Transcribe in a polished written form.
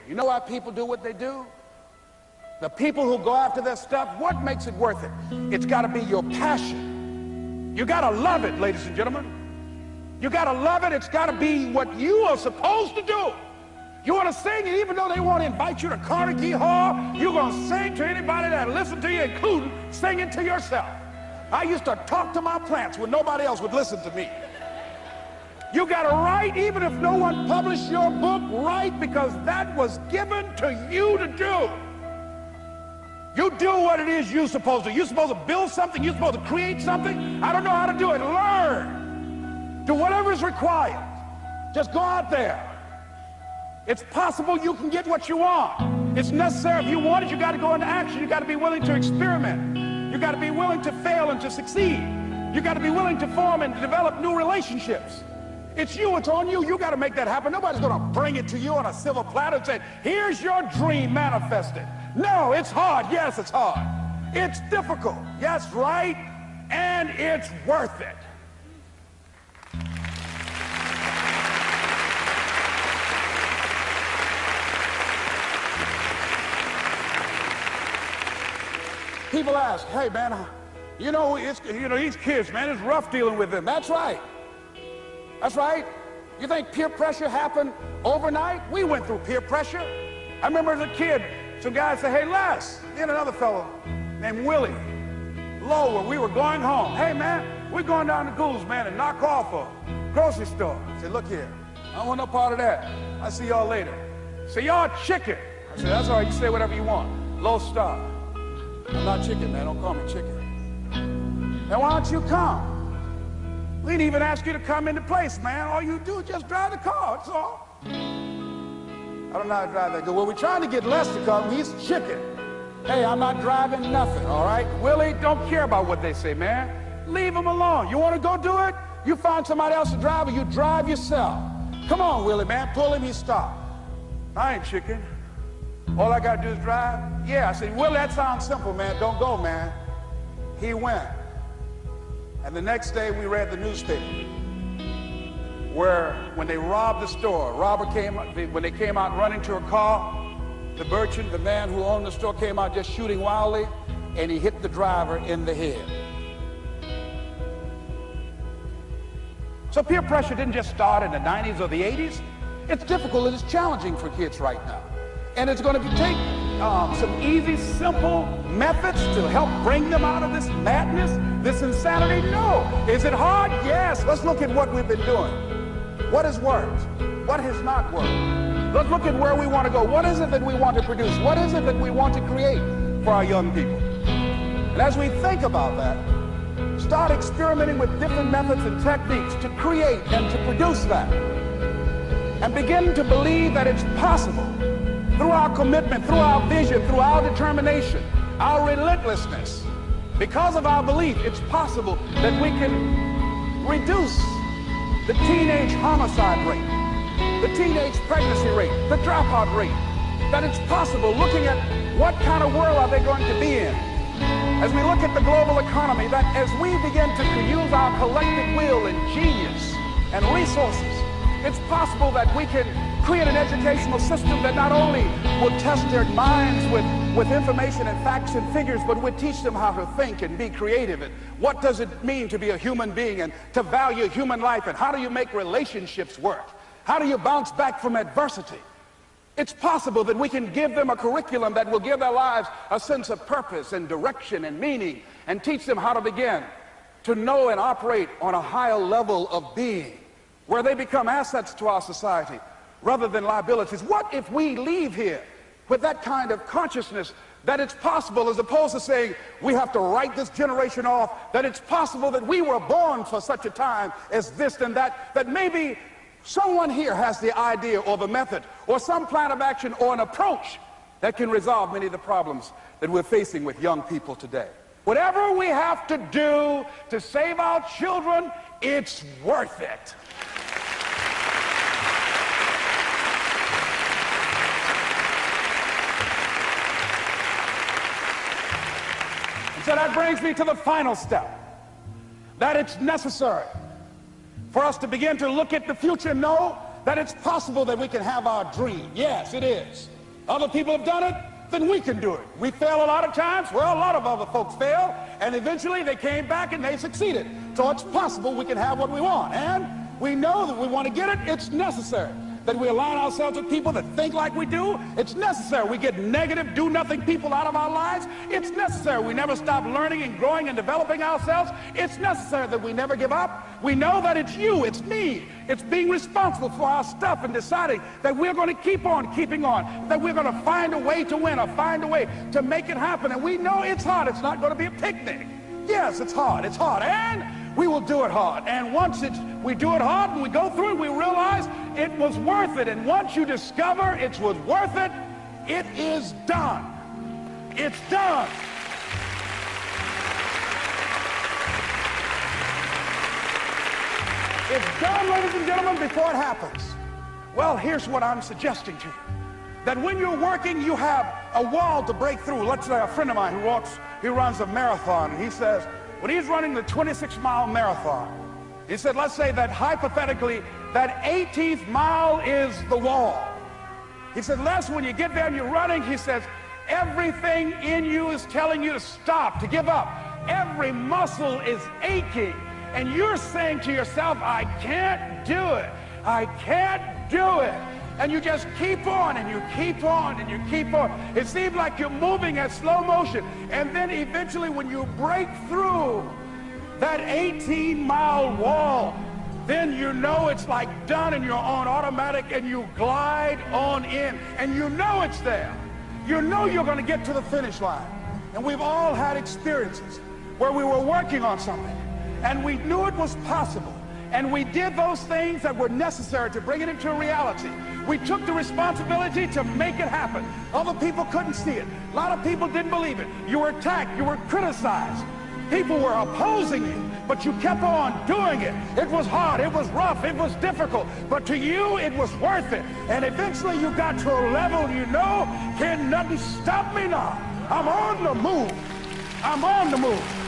You know why people do what they do? The people who go after their stuff, what makes it worth it? It's got to be your passion. You got to love it, ladies and gentlemen. You got to love it. It's got to be what you are supposed to do. You want to sing, and even though they want to invite you to Carnegie Hall, you're going to sing to anybody that listens to you, including singing to yourself. I used to talk to my plants when nobody else would listen to me. You got to write, even if no one published your book, write, because that was given to you to do. You do what it is you're supposed to. You're supposed to build something. You're supposed to create something. I don't know how to do it. Learn. Do whatever is required. Just go out there. It's possible you can get what you want. It's necessary. If you want it, you got to go into action. You got to be willing to experiment. You got to be willing to fail and to succeed. You got to be willing to form and develop new relationships. It's you. It's on you. You got to make that happen. Nobody's going to bring it to you on a silver platter and say, here's your dream manifested. No, it's hard. Yes, it's hard. It's difficult. Yes, right. And it's worth it. People ask, hey man, these kids, man, it's rough dealing with them. That's right. That's right. You think peer pressure happened overnight? We went through peer pressure. I remember as a kid, some guys said, hey Les, and another fellow named Willie Lower, we were going home. Hey man, we're going down to Gould's, man, and knock off a grocery store. I said, look here, I don't want no part of that. I'll see y'all later. Say, y'all chicken. I said, that's all right, you say whatever you want. Low star. I'm not chicken, man, don't call me chicken. Now why don't you come? We didn't even ask you to come into place, man. All you do is just drive the car, that's all. I don't know how to drive that good. Well, we're trying to get Les to come. He's chicken. Hey, I'm not driving nothing, all right? Willie, don't care about what they say, man. Leave him alone. You want to go do it? You find somebody else to drive, or you drive yourself. Come on, Willie, man. Pull him, he stopped. I ain't chicken. All I got to do is drive? Yeah. I said, Willie, that sounds simple, man. Don't go, man. He went. And the next day, we read the newspaper where when they robbed the store, when they came out running to a car, the merchant, the man who owned the store, came out just shooting wildly, and he hit the driver in the head. So peer pressure didn't just start in the 90s or the 80s. It's difficult and it's challenging for kids right now. And it's going to take some easy, simple methods to help bring them out of this madness, this insanity. No. Is it hard? Yes. Let's look at what we've been doing. What has worked? What has not worked? Let's look at where we want to go. What is it that we want to produce? What is it that we want to create for our young people? And as we think about that, start experimenting with different methods and techniques to create and to produce that. And begin to believe that it's possible. Through our commitment, through our vision, through our determination, our relentlessness, because of our belief, it's possible that we can reduce the teenage homicide rate, the teenage pregnancy rate, the dropout rate, that it's possible, looking at what kind of world are they going to be in. As we look at the global economy, that as we begin to use our collective will and genius and resources, it's possible that we can create an educational system that not only will test their minds with information and facts and figures, but would teach them how to think and be creative. And what does it mean to be a human being and to value human life? And how do you make relationships work? How do you bounce back from adversity? It's possible that we can give them a curriculum that will give their lives a sense of purpose and direction and meaning, and teach them how to begin to know and operate on a higher level of being, where they become assets to our society rather than liabilities. What if we leave here with that kind of consciousness that it's possible, as opposed to saying we have to write this generation off, that it's possible that we were born for such a time as this and that, that maybe someone here has the idea or the method or some plan of action or an approach that can resolve many of the problems that we're facing with young people today. Whatever we have to do to save our children, it's worth it. So that brings me to the final step, that it's necessary for us to begin to look at the future and know that it's possible that we can have our dream. Yes, it is. Other people have done it, then we can do it. We fail a lot of times. Well, a lot of other folks fail, and eventually they came back and they succeeded. So it's possible we can have what we want. And we know that we want to get it. It's necessary that we align ourselves with people that think like we do. It's necessary we get negative, do-nothing people out of our lives. It's necessary we never stop learning and growing and developing ourselves. It's necessary that we never give up. We know that it's you, it's me. It's being responsible for our stuff and deciding that we're going to keep on keeping on, that we're going to find a way to win or find a way to make it happen. And we know it's hard. It's not going to be a picnic. Yes, it's hard. It's hard. And we will do it hard. And once we do it hard and we go through it, we realize it was worth it. And once you discover it was worth it, it is done. It's done. It's done, ladies and gentlemen, before it happens. Well, here's what I'm suggesting to you. That when you're working, you have a wall to break through. Let's say a friend of mine who runs a marathon, and he says, when he's running the 26-mile marathon, he said, let's say that hypothetically, that 18th mile is the wall. He said, Les, when you get there and you're running, he says, everything in you is telling you to stop, to give up. Every muscle is aching, and you're saying to yourself, I can't do it. I can't do it. And you just keep on, and you keep on, and you keep on. It seems like you're moving at slow motion. And then eventually when you break through that 18-mile wall, then you know it's like done and you're on automatic and you glide on in. And you know it's there. You know you're going to get to the finish line. And we've all had experiences where we were working on something and we knew it was possible. And we did those things that were necessary to bring it into reality. We took the responsibility to make it happen. Other people couldn't see it. A lot of people didn't believe it. You were attacked. You were criticized. People were opposing you, but you kept on doing it. It was hard. It was rough. It was difficult. But to you, it was worth it. And eventually you got to a level you know, can nothing stop me now. I'm on the move. I'm on the move.